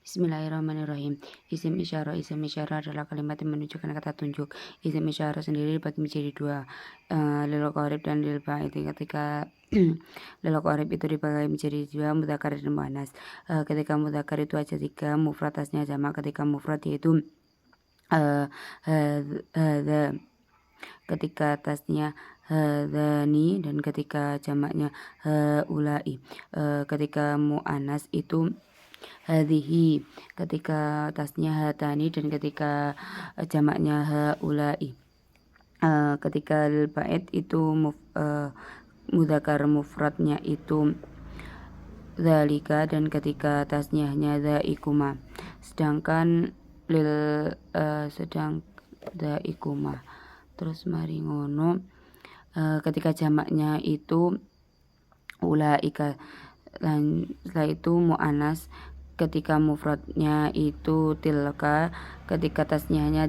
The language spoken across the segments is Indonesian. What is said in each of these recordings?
Bismillahirrahmanirrahim. Isim isyarah adalah kalimat yang menunjukkan kata tunjuk. Isim isyarah sendiri dibagi menjadi dua, lil qarib dan lil ba'id. Ketika lil qarib itu dibagi menjadi dua, mudzakkar dan muannas. Ketika mudzakkar itu aja tiga, mufrad tasnya jamak. Ketika mufrad yaitu hadza. Ketika tasnya hadzani, dan ketika jamaknya haulai. Ketika muannas itu hadhihi, ketika tasnya hatani, dan ketika jamaknya haulai. Ketika al-ba'id itu mudzakkar mufradnya itu dzalika, dan ketika tasnyahnya dzaikuma. Sedangkan dzaikuma. Terus mari ngono, ketika jamaknya itu ulaika, dan setelah itu mu'anas. Ketika mufradnya itu tilka, ketika tasnyahnya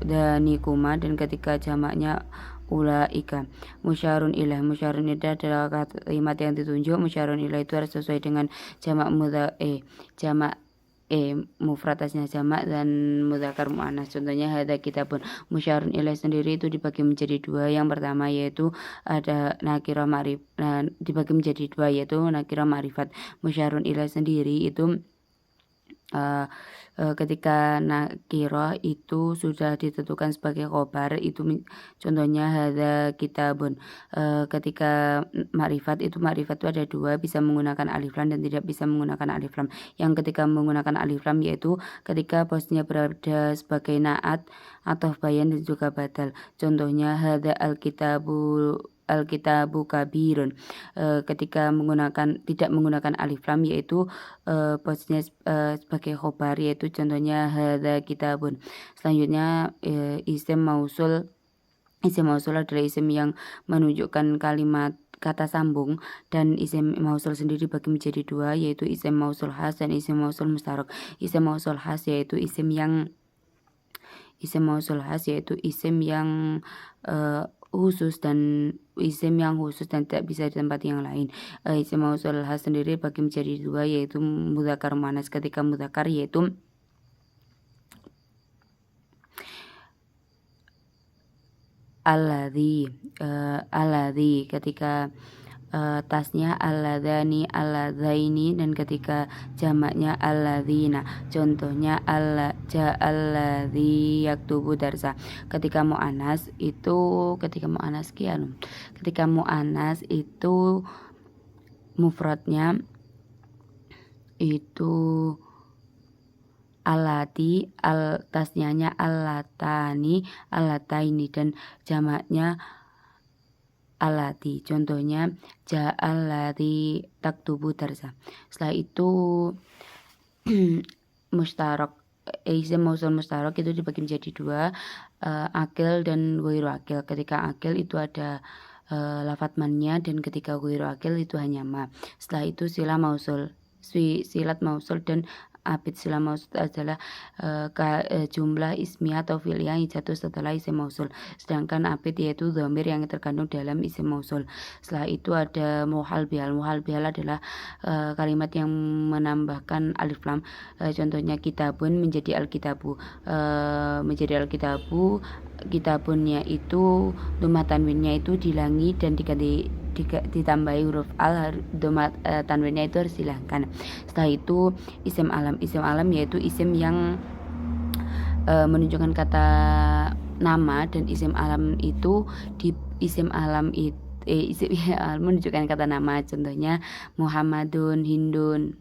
danikuma, dan ketika jamaknya ulaika. Musyarun ilaih adalah kalimat yang ditunjuk. Musyarun ilaih itu harus sesuai dengan jamak mufrad tasnya jamak dan mudzakkar muannas. Contohnya hadza kitabun. Musyarun ilaih sendiri itu dibagi menjadi dua. Yang pertama yaitu ada nakirah ma'rifat, dibagi menjadi dua yaitu nakirah ma'rifat. Musyarun ilaih sendiri itu ketika nakirah itu sudah ditentukan sebagai khobar, itu contohnya hadza kitabun. Ketika ma'rifat itu ada dua, bisa menggunakan alif lam dan tidak bisa menggunakan alif lam. Yang ketika menggunakan alif lam yaitu ketika posnya berada sebagai naat atau bayan dan juga badal. Contohnya hadza al-kitabu kabirun. Ketika tidak menggunakan alif lam yaitu posisinya sebagai khobar, yaitu contohnya hadza kitabun. Selanjutnya isim mausul. Isim mausul adalah isim yang menunjukkan kalimat kata sambung, dan isim mausul sendiri bagi menjadi dua, yaitu isim mausul khas dan isim mausul mustarok. Isim mausul khas yaitu isim yang khusus dan isim yang khusus dan tidak bisa di tempat yang lain. Isim mausul khas sendiri bagi menjadi dua, yaitu mudzakkar muannas. Ketika mudzakkar yaitu alladzi, ketika tasnya alladzani, alladzaini, dan ketika jamaknya alladzina. Contohnya alladzi yaktubu darsa. Ketika muannas itu mufradnya itu alati, tasnyanya alatani, alataini, dan jamaknya alati. Contohnya ja'allati taktubu darsa. Setelah itu mustarok, isim mausul mustarok itu dibagi menjadi dua, akil dan ghairu akil. Ketika akil itu ada lafadz mannya, dan ketika ghairu akil itu hanya ma. Setelah itu silat mausul dan abid. Sila mausul adalah jumlah ismiyah atau fi'liyah yang jatuh setelah isim mausul. Sedangkan abid yaitu dhamir yang terkandung dalam isim mausul. Setelah itu ada muhal bihal. Muhal bihal adalah kalimat yang menambahkan alif lam. Contohnya kitabun menjadi alkitabu. Kitabunnya itu dhamma tanwinnya itu dilangi dan ditambahi huruf al, dhamma tanwinnya itu harus dihilangkan. Setelah itu isim alam yaitu isim yang menunjukkan kata nama, dan isim alam itu menunjukkan kata nama. Contohnya Muhammadun, Hindun.